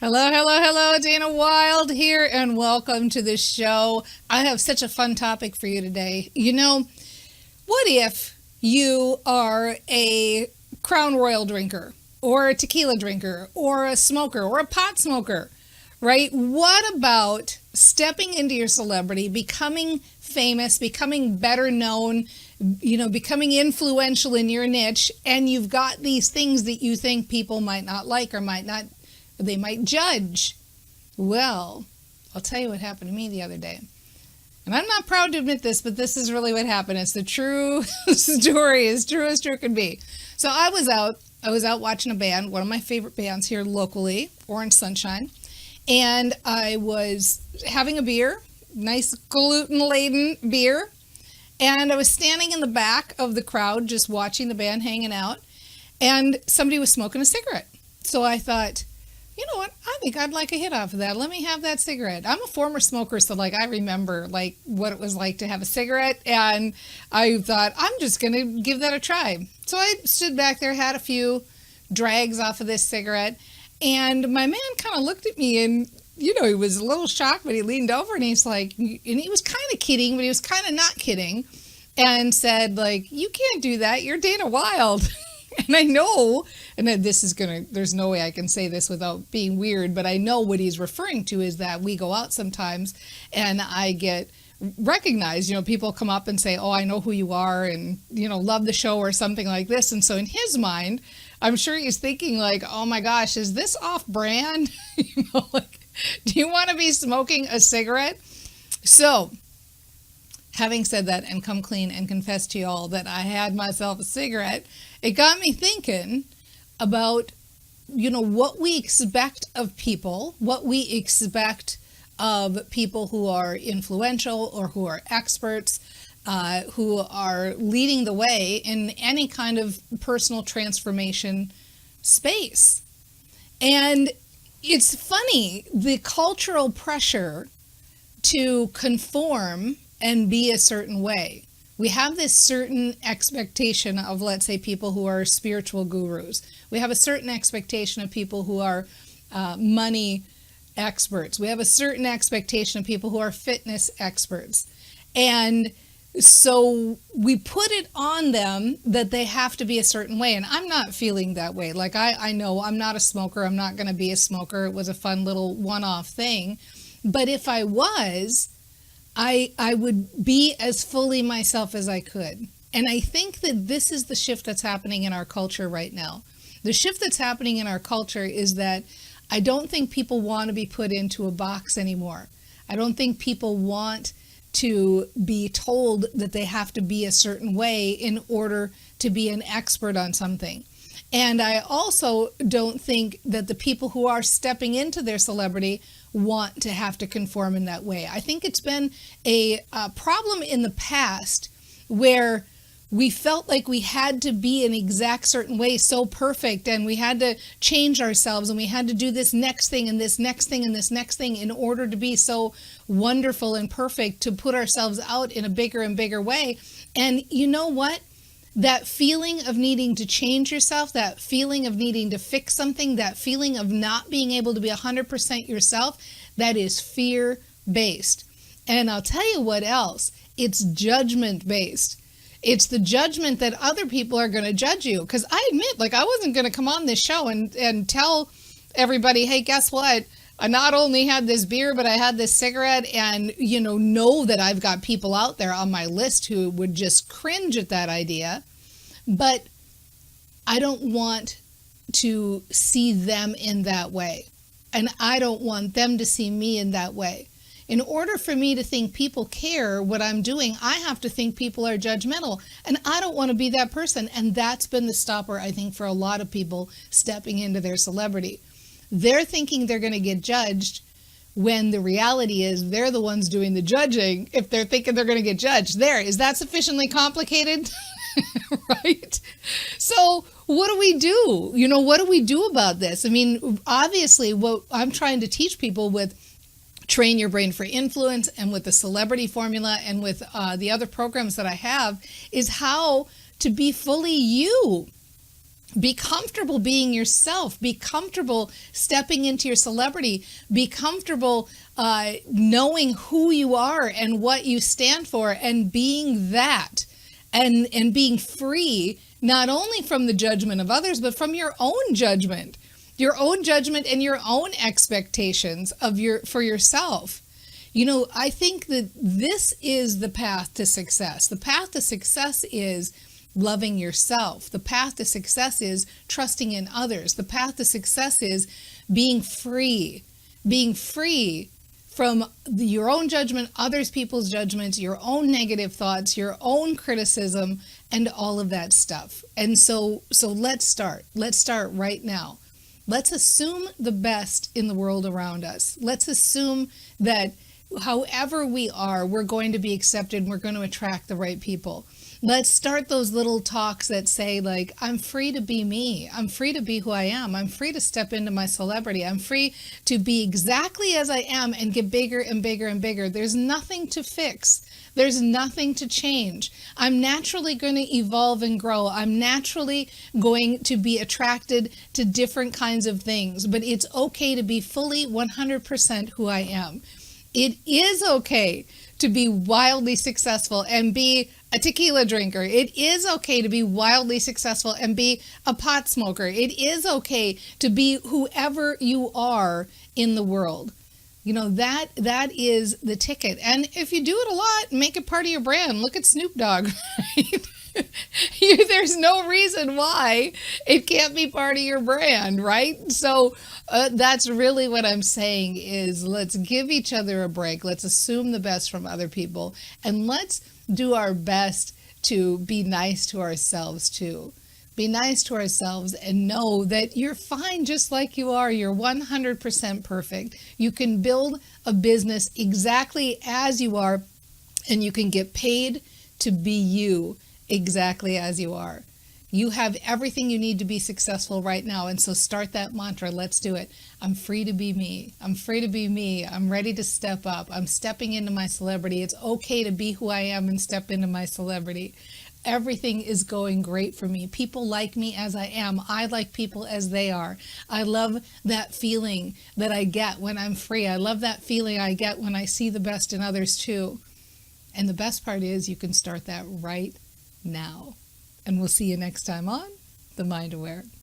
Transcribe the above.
Hello, hello, hello. Dana Wilde here, and welcome to the show. I have such a fun topic for you today. What if you are a Crown Royal drinker, or a tequila drinker, or a smoker, or a pot smoker, right? What about stepping into your celebrity, becoming famous, becoming better known, becoming influential in your niche, and you've got these things that you think people might not like or they might judge? Well, I'll tell you what happened to me the other day. And I'm not proud to admit this, but this is really what happened. It's the true story, as true as true can be. So I was out watching a band, one of my favorite bands here locally, Orange Sunshine. And I was having a beer, nice gluten-laden beer. And I was standing in the back of the crowd just watching the band, hanging out. And somebody was smoking a cigarette. So I thought, you know what? I think I'd like a hit off of that. Let me have that cigarette. I'm a former smoker, so I remember what it was like to have a cigarette, and I thought I'm just going to give that a try. So I stood back there, had a few drags off of this cigarette, and my man kind of looked at me, and he was a little shocked, but he leaned over and he's like, and he was kind of kidding, but he was kind of not kidding, and said, "You can't do that. You're Dana Wilde." And I know, and there's no way I can say this without being weird, but I know what he's referring to is that we go out sometimes and I get recognized. People come up and say, "Oh, I know who you are," and, love the show or something like this. And so in his mind, I'm sure he's thinking "Oh my gosh, is this off brand?" Do you want to be smoking a cigarette? So, having said that and come clean and confess to you all that I had myself a cigarette, it got me thinking about, what we expect of people, what we expect of people who are influential or who are experts, who are leading the way in any kind of personal transformation space. And it's funny, the cultural pressure to conform and be a certain way. We have this certain expectation of, let's say, people who are spiritual gurus. We have a certain expectation of people who are money experts. We have a certain expectation of people who are fitness experts. And so we put it on them that they have to be a certain way. And I'm not feeling that way. I know I'm not a smoker. I'm not going to be a smoker. It was a fun little one-off thing. But if I was, I would be as fully myself as I could. And I think that this is the shift that's happening in our culture right now. The shift that's happening in our culture is that I don't think people want to be put into a box anymore. I don't think people want to be told that they have to be a certain way in order to be an expert on something. And I also don't think that the people who are stepping into their celebrity want to have to conform in that way. I think it's been a problem in the past where we felt like we had to be an exact certain way, so perfect, and we had to change ourselves, and we had to do this next thing and this next thing and this next thing in order to be so wonderful and perfect, to put ourselves out in a bigger and bigger way. And you know what? That feeling of needing to change yourself, that feeling of needing to fix something, that feeling of not being able to be 100% yourself, that is fear-based. And I'll tell you what else, it's judgment-based. It's the judgment that other people are going to judge you. Because I admit, I wasn't going to come on this show and tell everybody, "Hey, guess what? I not only had this beer, but I had this cigarette," and, know that I've got people out there on my list who would just cringe at that idea. But I don't want to see them in that way. And I don't want them to see me in that way. In order for me to think people care what I'm doing, I have to think people are judgmental. And I don't want to be that person. And that's been the stopper, I think, for a lot of people stepping into their celebrity. They're thinking they're going to get judged when the reality is they're the ones doing the judging if they're thinking they're going to get judged. Is that sufficiently complicated? Right? So what do we do? What do we do about this? I mean, obviously, what I'm trying to teach people with Train Your Brain for Influence and with the Celebrity Formula and with the other programs that I have is how to be fully you. Be comfortable being yourself. Be comfortable stepping into your celebrity. Be comfortable knowing who you are and what you stand for and being that. And being free not only from the judgment of others, but from your own judgment. Your own judgment and your own expectations for yourself. I think that this is the path to success. The path to success is loving yourself. The path to success is trusting in others. The path to success is being free from your own judgment, others people's judgments, your own negative thoughts, your own criticism, and all of that stuff. And so let's start. Let's start right now. Let's assume the best in the world around us. Let's assume that however we are, we're going to be accepted and we're going to attract the right people. Let's start those little talks that say, like, I'm free to be me. I'm free to be who I am. I'm free to step into my celebrity. I'm free to be exactly as I am and get bigger and bigger and bigger. There's nothing to fix. There's nothing to change. I'm naturally going to evolve and grow. I'm naturally going to be attracted to different kinds of things, but it's okay to be fully 100% who I am. It is okay to be wildly successful and be a tequila drinker. It is okay to be wildly successful and be a pot smoker. It is okay to be whoever you are in the world. That is the ticket. And if you do it a lot, make it part of your brand. Look at Snoop Dogg, right? There's no reason why it can't be part of your brand, right? So that's really what I'm saying is, let's give each other a break. Let's assume the best from other people, and let's do our best to be nice to ourselves too. Be nice to ourselves and know that you're fine just like you are. You're 100% perfect. You can build a business exactly as you are, and you can get paid to be you exactly as you are. You have everything you need to be successful right now. And so start that mantra. Let's do it. I'm free to be me. I'm free to be me. I'm ready to step up. I'm stepping into my celebrity. It's okay to be who I am and step into my celebrity. Everything is going great for me. People like me as I am. I like people as they are. I love that feeling that I get when I'm free. I love that feeling I get when I see the best in others too. And the best part is you can start that right now. And we'll see you next time on The Mind Aware.